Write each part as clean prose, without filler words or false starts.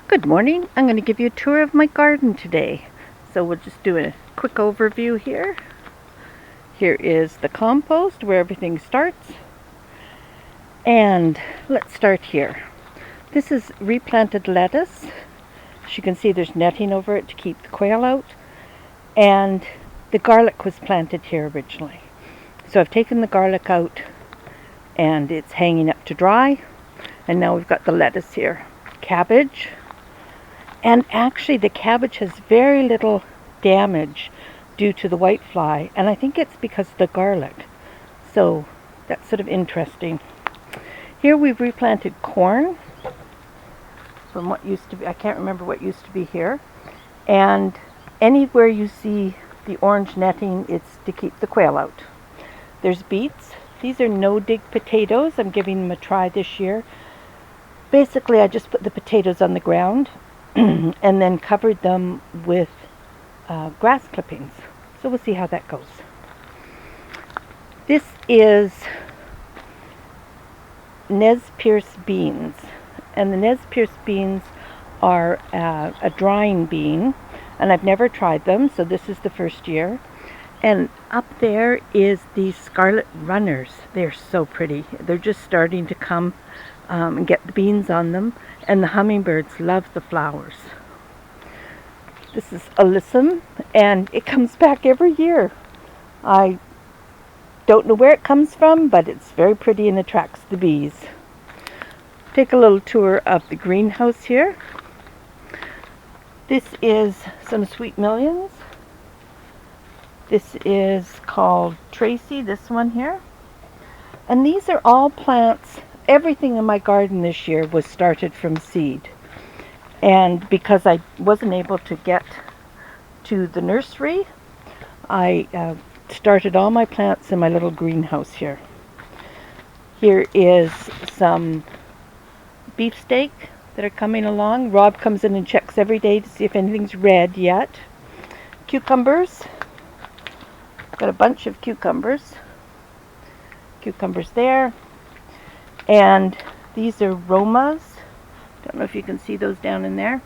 Good morning. I'm going to give you a tour of my garden today. So we'll just do a quick overview here. Here is the compost where everything starts. And let's start here. This is replanted lettuce. As you can see, there's netting over it to keep the quail out. And the garlic was planted here originally. So I've taken the garlic out and it's hanging up to dry. And now we've got the lettuce here. Cabbage. And actually the cabbage has very little damage due to the whitefly, and I think it's because of the garlic. So that's sort of interesting. Here we've replanted corn from what used to be, I can't remember what used to be here. And anywhere you see the orange netting, it's to keep the quail out. There's beets. These are no-dig potatoes. I'm giving them a try this year. Basically, I just put the potatoes on the ground and then covered them with grass clippings. So we'll see how that goes. This is Nez Perce beans. And the Nez Perce beans are a drying bean. And I've never tried them, so this is the first year. And up there is the scarlet runners. They're so pretty. They're just starting to come and get the beans on them. And the hummingbirds love the flowers. This is alyssum, and it comes back every year. I don't know where it comes from, but it's very pretty and attracts the bees. Take a little tour of the greenhouse here. This is some sweet millions. This is called Tracy, this one here. And these are all plants. Everything in my garden this year was started from seed. And because I wasn't able to get to the nursery, I started all my plants in my little greenhouse here. Here is some beefsteak that are coming along. Rob comes in and checks every day to see if anything's red yet. Cucumbers. Got a bunch of cucumbers. Cucumbers there. And these are Romas. Don't know if you can see those down in there.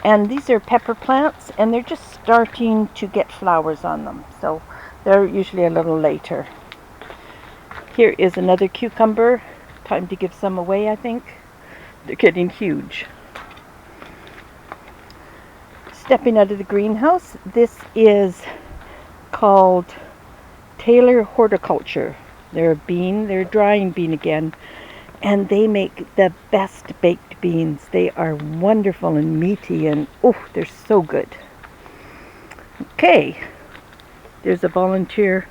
And these are pepper plants, and they're just starting to get flowers on them. So they're usually a little later. Here is another cucumber. Time to give some away, I think. They're getting huge. Stepping out of the greenhouse, this is called Taylor Horticulture. They're a bean, they're a drying bean again, and they make the best baked beans. They are wonderful and meaty, and oh, they're so good. Okay, there's a volunteer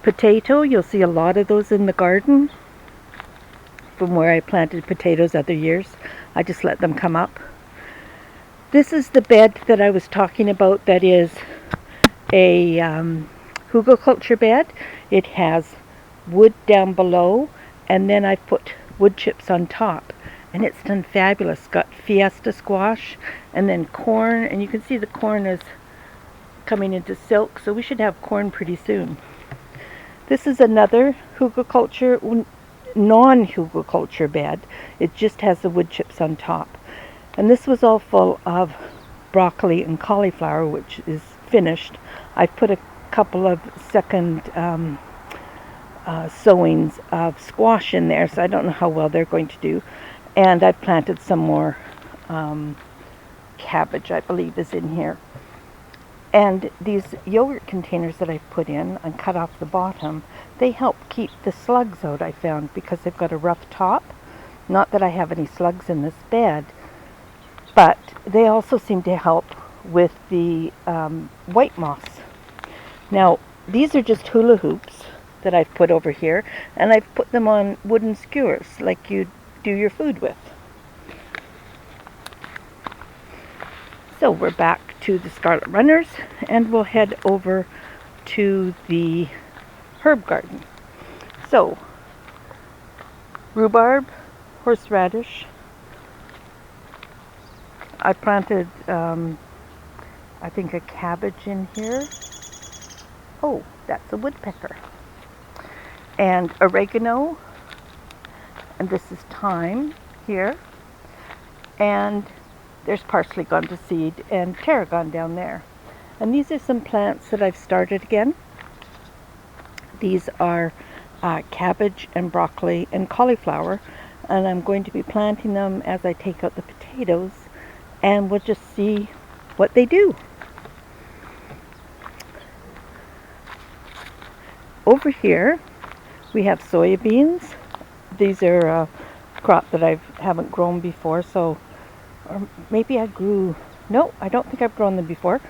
potato. You'll see a lot of those in the garden from where I planted potatoes other years. I just let them come up. This is the bed that I was talking about that is a hugelkultur bed. It has wood down below, and then I've put wood chips on top, and it's done fabulous. Got fiesta squash and then corn, and you can see the corn is coming into silk, so we should have corn pretty soon. This is another hugelkultur, non-hugelkultur bed. It just has the wood chips on top, and this was all full of broccoli and cauliflower, which is finished. I put a couple of second sowings of squash in there, so I don't know how well they're going to do. And I've planted some more cabbage, I believe, is in here. And these yogurt containers that I've put in and cut off the bottom, they help keep the slugs out, I found, because they've got a rough top. Not that I have any slugs in this bed, but they also seem to help with the white moss. Now, these are just hula hoops that I've put over here, and I've put them on wooden skewers like you do your food with. So we're back to the scarlet runners, and we'll head over to the herb garden. So, rhubarb, horseradish. I planted, I think, a cabbage in here. Oh, that's a woodpecker. And oregano, and this is thyme here. and there's parsley gone to seed and tarragon down there. And these are some plants that I've started again. These are cabbage and broccoli and cauliflower, and I'm going to be planting them as I take out the potatoes, and we'll just see what they do. Over here we have soybeans. These are a crop that I haven't grown before, so or maybe I grew, no, I don't think I've grown them before,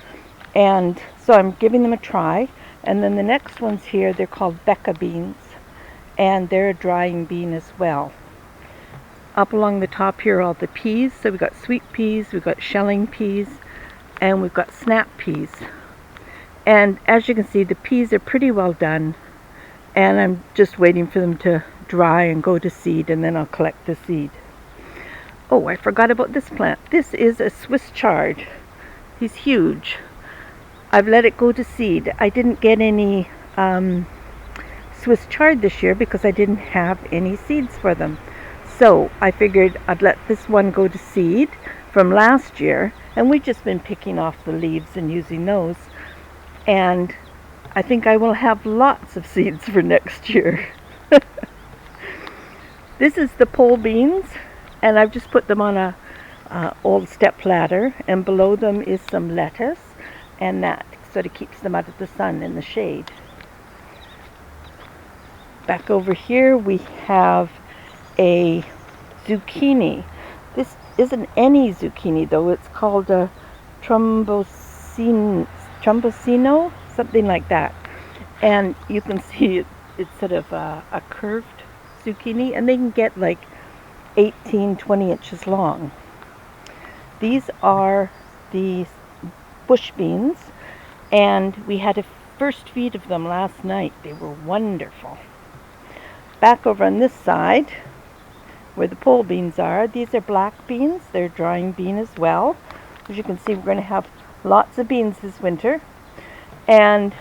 and so I'm giving them a try. And then the next ones here, they're called Becca beans, and they're a drying bean as well. Up along the top here are all the peas. So we've got sweet peas, we've got shelling peas, and we've got snap peas. And as you can see, the peas are pretty well done, and I'm just waiting for them to dry and go to seed, and then I'll collect the seed. Oh, I forgot about this plant. This is a Swiss chard. He's huge. I've let it go to seed. I didn't get any Swiss chard this year because I didn't have any seeds for them. So I figured I'd let this one go to seed from last year, and we've just been picking off the leaves and using those. And I think I will have lots of seeds for next year. This is the pole beans, and I've just put them on a old step ladder, and below them is some lettuce, and that sort of keeps them out of the sun in the shade. Back over here we have a zucchini. This isn't any zucchini though, it's called a trombosino, something like that. And you can see it's sort of a curved zucchini, and they can get like 18-20 inches long. These are the bush beans, and we had a first feed of them last night. They were wonderful. Back over on this side where the pole beans are, these are black beans. They're drying bean as well. As you can see, we're going to have lots of beans this winter. And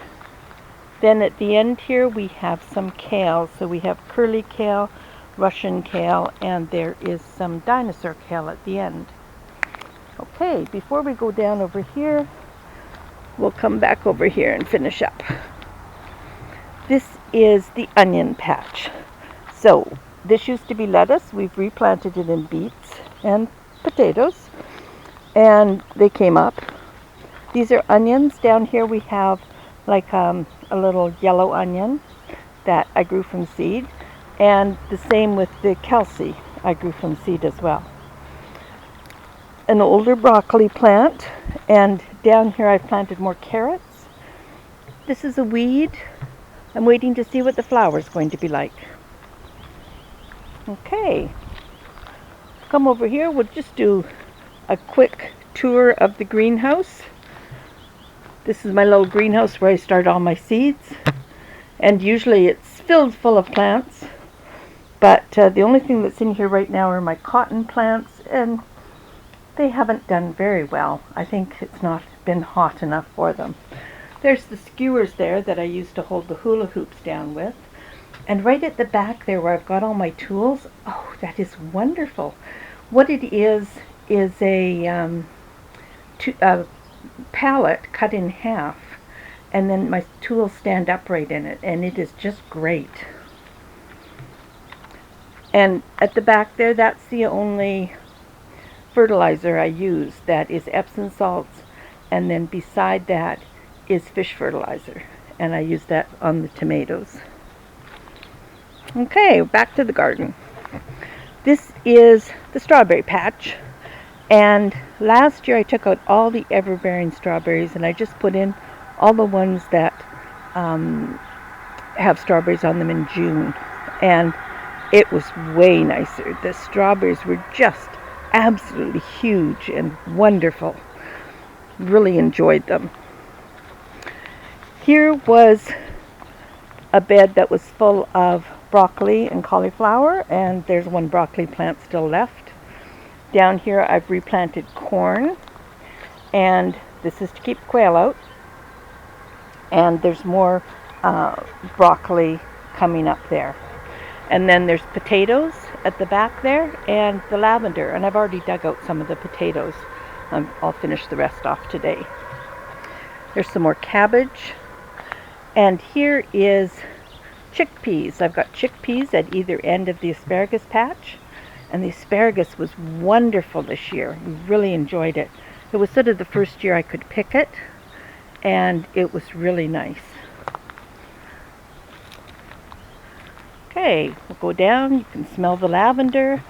then at the end here we have some kale. So we have curly kale, Russian kale, and there is some dinosaur kale at the end. Okay, before we go down over here, we'll come back over here and finish up. This is the onion patch. So this used to be lettuce. We've replanted it in beets and potatoes, and they came up. These are onions. Down here we have like a little yellow onion that I grew from seed, and the same with the Kelsey. I grew from seed as well. An older broccoli plant, and down here I've planted more carrots. This is a weed. I'm waiting to see what the flower is going to be like. Okay, come over here. We'll just do a quick tour of the greenhouse. This is my little greenhouse where I start all my seeds, and usually it's filled full of plants, but the only thing that's in here right now are my cotton plants, and they haven't done very well. I think it's not been hot enough for them. There's the skewers there that I used to hold the hula hoops down with. And right at the back there where I've got all my tools, oh, that is wonderful. What it is a pallet cut in half, and then my tools stand upright in it, and it is just great. And at the back there, that's the only fertilizer I use. That is Epsom salts, and then beside that is fish fertilizer, and I use that on the tomatoes. Okay, back to the garden. This is the strawberry patch, and last year I took out all the ever-bearing strawberries, and I just put in all the ones that have strawberries on them in June, and it was way nicer. The strawberries were just absolutely huge and wonderful. Really enjoyed them. Here was a bed that was full of broccoli and cauliflower, and there's one broccoli plant still left. Down here I've replanted corn, and this is to keep quail out, and there's more broccoli coming up there. And then there's potatoes, at the back there, and the lavender, and I've already dug out some of the potatoes. I'll finish the rest off today. There's some more cabbage, and here is chickpeas. I've got chickpeas at either end of the asparagus patch, and the asparagus was wonderful this year. We really enjoyed it. It was sort of the first year I could pick it, and it was really nice. Okay, we'll go down. You can smell the lavender.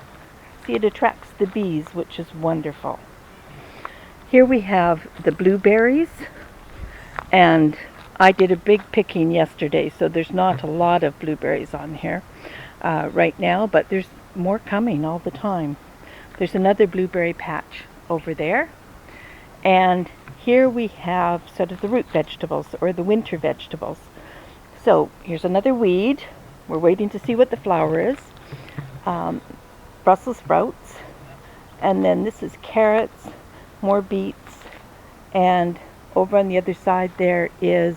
See, it attracts the bees, which is wonderful. Here we have the blueberries, and I did a big picking yesterday, so there's not a lot of blueberries on here right now, but there's more coming all the time. There's another blueberry patch over there, and here we have sort of the root vegetables, or the winter vegetables. So here's another weed. We're waiting to see what the flower is. Brussels sprouts, and then this is carrots, more beets, and over on the other side there is,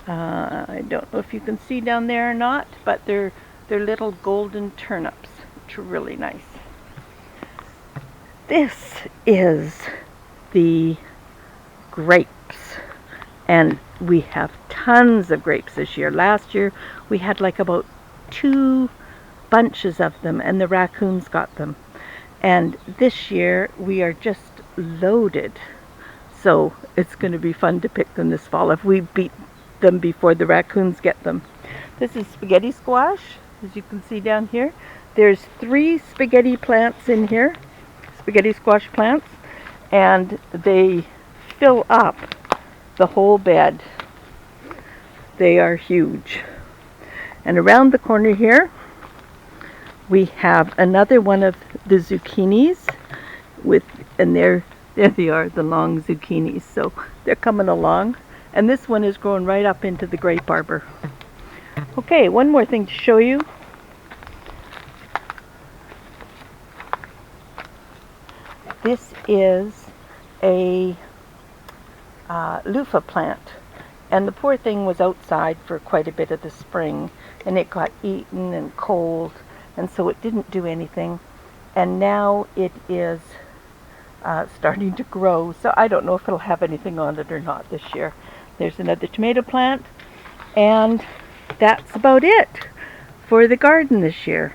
I don't know if you can see down there or not, but they're little golden turnips, which are really nice. This is the grapes, and we have tons of grapes this year. Last year we had like about 2 bunches of them, and the raccoons got them. And this year we are just loaded. So it's going to be fun to pick them this fall if we beat them before the raccoons get them. This is spaghetti squash, as you can see down here. There's 3 spaghetti plants in here, spaghetti squash plants, and they fill up the whole bed. They are huge. And around the corner here we have another one of the zucchinis and there they are, the long zucchinis. So they're coming along, and this one is growing right up into the grape arbor. Okay, one more thing to show you. This is a loofah plant, and the poor thing was outside for quite a bit of the spring, and it got eaten and cold, and so it didn't do anything, and now it is starting to grow, so I don't know if it'll have anything on it or not this year. There's another tomato plant, and that's about it for the garden this year.